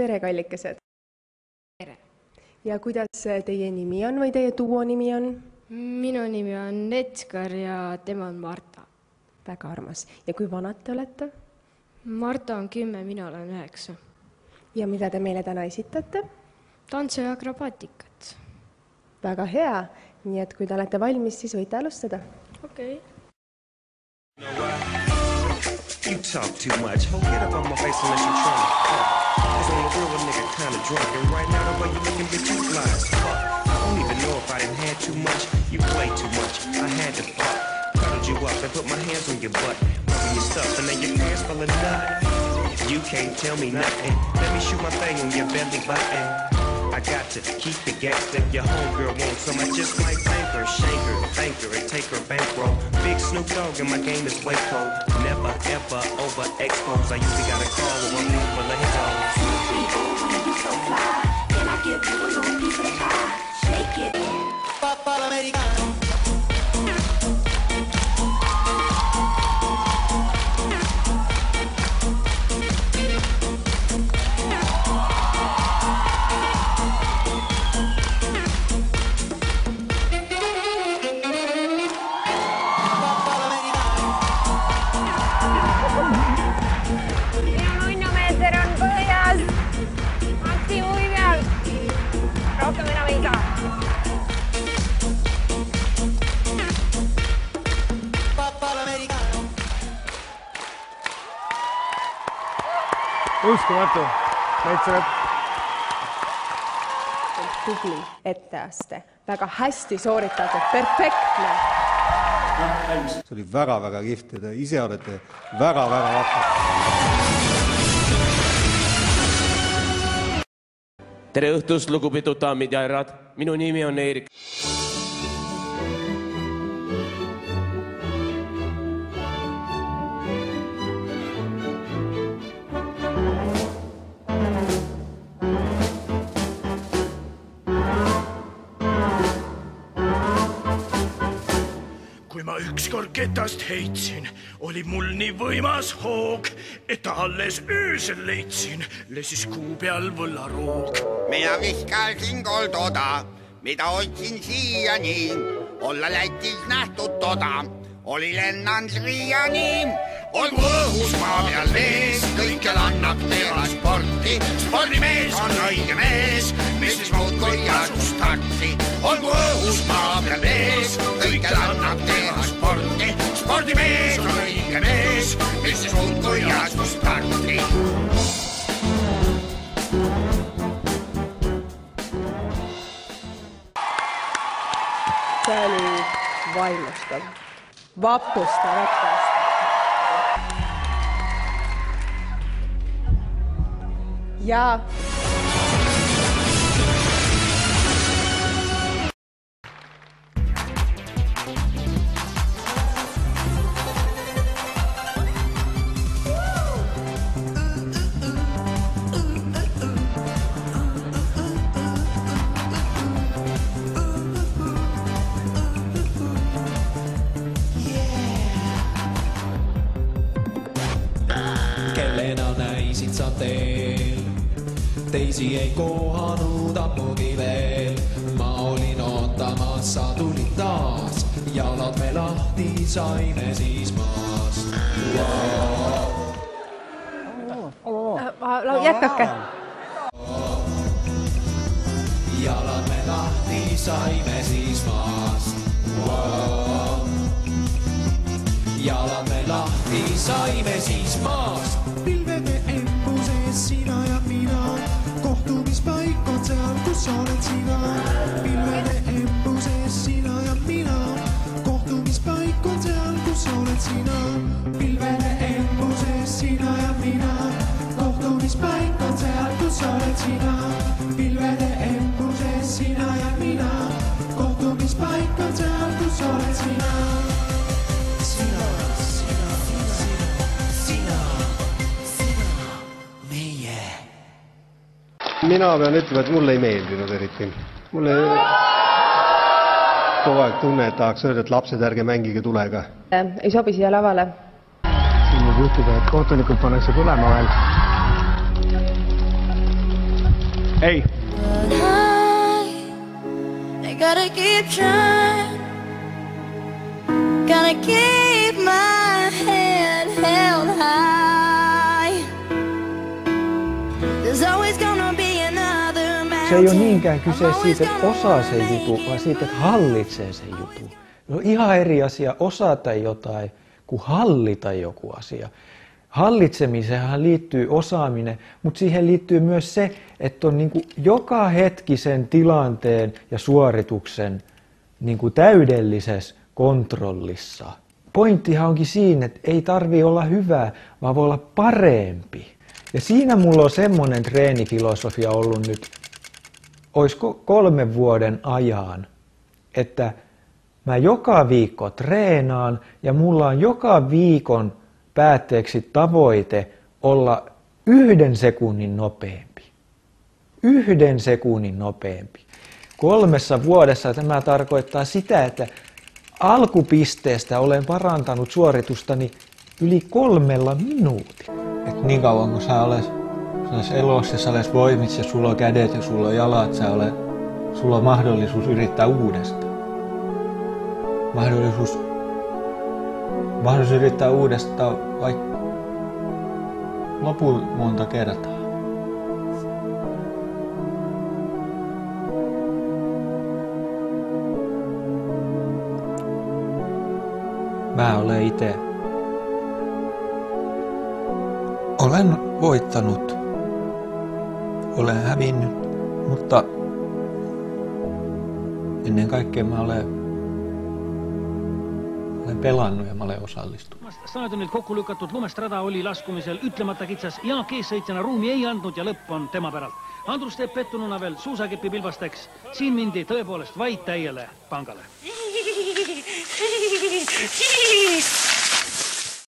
tere, kallikesed! Tere! Ja kuidas teie nimi on või teie duo nimi on? Minu nimi on Edgar ja tema on Marta. Väga armas. Ja kui vanad te olete? Marta on 10, mina olen 9. Ja mida te meile täna esitate? Tantsu ja akrobaatikat. Väga hea. Nii et kui te olete valmis, siis võite alustada. Okei. You talk too much. Ho, get up on my face unless you're trying to fuck. Cause on the real a nigga kinda drunk. And right now the way you looking, bitch, you fly as fuck. I don't even know if I didn't had too much. You play too much. I had to fuck. Cuddled you up and put my hands on your butt. Rubbing your stuff and then your pants full of nut. You can't tell me nothing. Let me shoot my thing on your belly button. I got to keep the gangster. Your homegirl wants some. I just might thank her, shake her, thank her, and take her bankroll. Big Snoop Dogg and my game is way cold. Never ever overexposed. I usually got a call with one thing full of his own. You so fly. Can I give you a little piece of the pie? Shake it. Papa Americano. Uskumatu. Näitsa tubli etteaste. Väga hästi sooritatud. Perfektne. See oli väga-väga kihvt ja te ise olete väga-väga vahvad. Tere õhtust, lugupeetud daamid ja härrad. Minu nimi on Eerik. Kui ma ükskord ketast heitsin, oli mul nii võimas hoog, et alles öösel leidsin, lesis kuu peal võllaroog. Mina viskasin koldoda, mida otsin siiani, olla Lätis nähtud toda, oli lennan siiani. Olgu õhus maa peal vees, kõikjal annab teha sporti, spordimees on õige mees, mis siis muud kui asus starti. Olgu õhus maa peal vees, kõikjal annab teha sporti, spordimees on õige mees, mis siis muud kui asus starti. See oli vaimustav, vapustav etteaste. Ja kellena näisid sa teel, teisi ei kohanud ammugi veel. Ma olin ootamas, sa tulid taas, jalad me lahti saime siis maast. jätkake. Jalad me lahti saime siis maast. Jalad me lahti saime siis maast. Pilvede embuses sina ja mina, kohtumispaik on seal, kus oled sina. Pilvede embuses sina ja mina, kohtumispaik on seal, kus oled sina. Pilvede embuses sina ja mina, kohtumispaik on seal, kus oled sina. Pilvede embuses sina ja mina, kohtumispaik on seal, kus oled sina. Mina pean ütlema, et mulle ei meeldinud eriti. Mulle kogu aeg tunne, et tahaks öelda, et lapsed ärge mängige tulega. Ei sobi siia lavale. Siin võib juhtuda, et kohtunikud pannakse tulema veel. Ei. I gotta keep trying. Gotta keep my head held high. There's always gonna be another mountain. Se ei ole niinkään kyse siitä, että osaa sen jutun, vaan siitä, että hallitsee sen jutun. On ihan eri asia osata jotain kuin hallita joku asia. Hallitsemiseenhan liittyy osaaminen, mutta siihen liittyy myös se, että on niin kuin joka hetkisen tilanteen ja suorituksen niin kuin täydellisessä kontrollissa. Pointtihan onkin siinä, että ei tarvitse olla hyvä, vaan voi olla parempi. Ja siinä mulla on semmoinen treenifilosofia ollut nyt, olisiko 3 vuoden ajan, että mä joka viikko treenaan ja mulla on joka viikon päätteeksi tavoite olla 1 sekunnin nopeampi. 1 sekunnin nopeampi. 3 vuodessa tämä tarkoittaa sitä, että alkupisteestä olen parantanut suoritustani yli 3 minuutilla. Et niin kauan kun sä olet elossa, sä olet voimissa ja sulla on kädet ja sulla on jalat, sulla on mahdollisuus yrittää uudestaan. Mahdollisuus yrittää uudestaan vaikka lopun monta kertaa. Mä olen itse. Olen voittanut. Olen hävinnyt, mutta ennen kaikkea mä olen pelannut ja mä olen osallistunut. Staadionit kokku lükatud lumest rada oli laskumisel ütlemata kitsas ja eessõitjana ruumi ei andnud ja lõpp on tema päralt. Andrus teeb pettununa veel suusakepi pilbasteks. Siin mindi tõepoolest vaid täiele pangale.